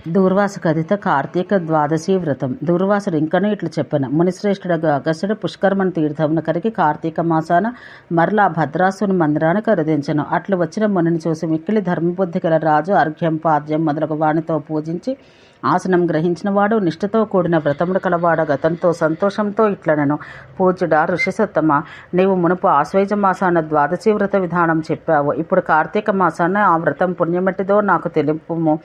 దూర్వాస కథిత కార్తీక ద్వాదశి వ్రతం. దూర్వాసుడు ఇంకనూ ఇట్లు చెప్పెను. మునిశ్రేష్ఠుడగు అగస్త్యుడు పుష్కర్మను తీర్థమున కరిగి కార్తీక మాసాన మరలా భద్రాసుని మందిరాన్ని కరుదించెను. అట్లు వచ్చిన మునిని చూసి మిక్కిలి ధర్మబుద్ధి గల రాజు అర్ఘ్యం పాద్యం మొదలగు వానితో పూజించి ఆసనం గ్రహించిన వాడు నిష్ఠతో కూడిన వ్రతముడు కలవాడు గతంతో సంతోషంతో ఇట్లనెను. పూజ్యుడా ఋషిసత్తమ, నీవు మునుపు ఆశ్వయుజ మాసాన ద్వాదశి వ్రత విధానం చెప్పావు. ఇప్పుడు కార్తీక మాసాన ఆ వ్రతం పుణ్యమట్టిదో నాకు తెలుపుము.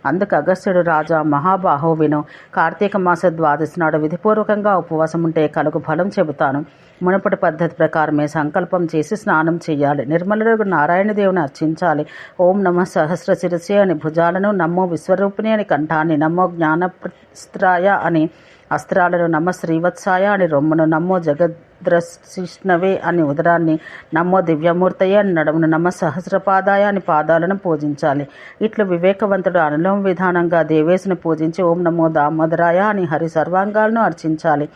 అందుకు అగస్త్యుడు, రాజా మహాబాహో విను. కార్తీక మాస ద్వాదశి నాడు విధిపూర్వకంగా ఉపవాసం ఉంటే కలుగు ఫలం చెబుతాను. మునుపటి పద్ధతి ప్రకారమే సంకల్పం చేసి స్నానం చేయాలి. నిర్మలుడు నారాయణదేవుని అర్చించాలి. ఓం నమ సహస్ర శిరసే అని భుజాలను, నమో విశ్వరూపిణి అని కంఠాన్ని, నమో జ్ఞానప్రస్త్రాయ అని అస్త్రాలను, నమ శ్రీవత్సాయ అని రొమ్మును, నమో జగద్రశిష్ణవే అని ఉదరాన్ని, నమో దివ్యమూర్తయ్య అని నడుమును, నమ సహస్రపాదాయ అని పాదాలను పూజించాలి. ఇట్లు వివేకవంతుడు అనులోమ విధానంగా దేవేశుని పూజించి ఓం నమో దామోదరాయ అని హరి సర్వాంగాలను అర్చించాలి.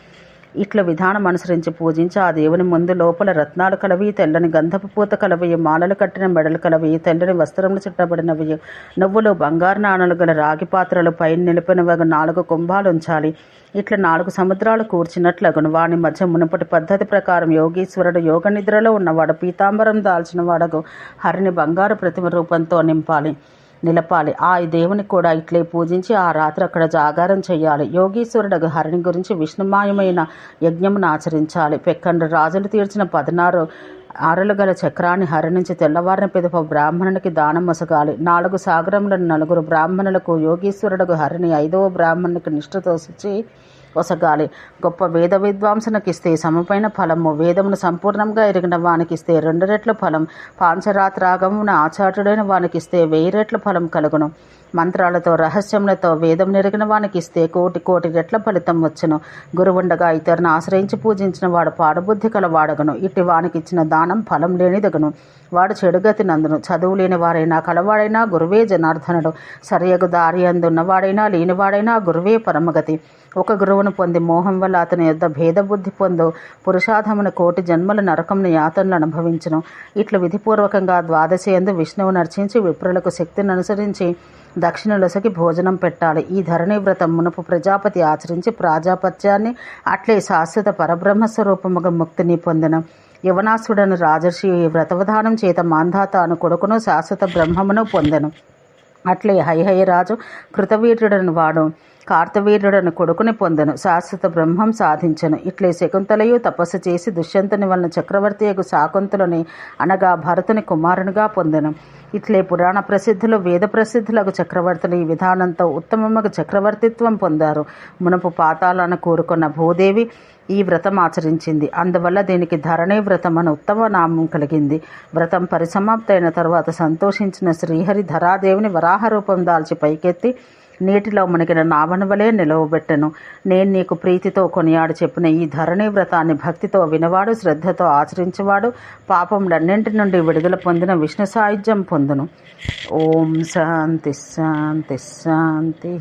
ఇట్ల విధానం అనుసరించి పూజించి ఆ దేవుని ముందు లోపల రత్నాలు కలవి, తెల్లని గంధపు పూత కలవి, మాలలు కట్టిన మెడలు కలవి, తెల్లని వస్త్రములు చుట్టబడినవి, నువ్వులు బంగారు నాణాలు గల రాగి పాత్రలు పైన నిలిపినవి 4 కుంభాలు ఉంచాలి. ఇట్లా 4 సముద్రాలు కూర్చినట్లగును. వాని మధ్య మునుపటి పద్ధతి ప్రకారం యోగీశ్వరుడు యోగ నిద్రలో ఉన్నవాడు పీతాంబరం దాల్చిన వాడకు హరిని బంగారు ప్రతిమ రూపంతో నిలపాలి. ఆ దేవుని కూడా ఇట్లే పూజించి ఆ రాత్రి అక్కడ జాగారం చేయాలి. యోగీశ్వరుడు హరిని గురించి విష్ణుమాయమైన యజ్ఞమును ఆచరించాలి. పెక్కండు రాజులు తీర్చిన 16 ఆరలు గల చక్రాన్ని హరి నుంచి తెల్లవారిన పిదప బ్రాహ్మణునికి దానం మొసగాలి. 4 సాగరములను 4 బ్రాహ్మణులకు యోగీశ్వరుడు హరిని 5వ బ్రాహ్మణునికి నిష్ఠతో శుచి ఒసగాలి. గొప్ప వేద విద్వాంసునికిస్తే సమమైన ఫలము, వేదమును సంపూర్ణంగా ఎరిగిన వానికిస్తే 2 రెట్ల ఫలం, పాంచరాత్రాగమున ఆచార్యుడైన వానికిస్తే 1000 రెట్ల ఫలం కలుగును. మంత్రాలతో రహస్యములతో వేదం నెరిగిన వానికిస్తే 1,000,000 రెట్ల ఫలితం వచ్చును. గురువుండగా ఇతరును ఆశ్రయించి పూజించిన వాడు పాడుబుద్ధి కలవాడగను. ఇట్టి వానికిచ్చిన దానం ఫలం లేనిదగను. వాడు చెడుగతి నందును. చదువు లేని వారైనా కలవాడైనా గురువే జనార్దనుడు. సరియగు దారి అందున్నవాడైనా లేనివాడైనా గురువే పరమగతి. ఒక గురువును పొంది మోహం వల్ల అతని యొద్ద భేదబుద్ధి పొందు పురుషాధమును 1,000,000 జన్మల నరకమును యాతనలు అనుభవించును. ఇట్లు విధిపూర్వకంగా ద్వాదశి యందు విష్ణువు నర్చించి విప్రులకు శక్తిని అనుసరించి దక్షిణలొసకి భోజనం పెట్టాలి. ఈ ధరణి వ్రతం మునుపు ప్రజాపతి ఆచరించి ప్రాజాపత్యాన్ని అట్లే శాశ్వత పరబ్రహ్మ స్వరూపముగా ముక్తిని పొందెను. యవనాసుడను రాజర్షి ఈ వ్రతవధానం చేత మాంధాత అను కొడుకును శాశ్వత బ్రహ్మమును పొందెను. అట్లే హైహయరాజు కృతవీర్యుడను వాడు కార్తవీర్యుడను కొడుకుని పొందెను. శాశ్వత బ్రహ్మం సాధించెను. ఇట్లే శకుంతలయు తపస్సు చేసి దుష్యంతుని వలన చక్రవర్తియగు శాకుంతలని అనగా భరతుని కుమారునిగా పొందెను. ఇట్లే పురాణ ప్రసిద్ధులు వేద ప్రసిద్ధులకు చక్రవర్తులు ఈ విధానంతో ఉత్తమముగా చక్రవర్తిత్వం పొందారు. మునుపు పాతాలను కూరుకున్న భూదేవి ఈ వ్రతం ఆచరించింది. అందువల్ల దీనికి ధరణి వ్రతం అని ఉత్తమ నామం కలిగింది. వ్రతం పరిసమాప్తైన తరువాత సంతోషించిన శ్రీహరి ధరాదేవిని వరాహ రూపం దాల్చి పైకెత్తి నీటిలో మునిగిన నావను వలె నిలవబెట్టెను. నేను నీకు ప్రీతితో కొనియాడు చెప్పిన ఈ ధరణి వ్రతాన్ని భక్తితో వినవాడు, శ్రద్ధతో ఆచరించేవాడు పాపములన్నింటి నుండి విడుదల పొందిన విష్ణు సాయుధ్యం పొందును. ఓం శాంతి శాంతి శాంతి.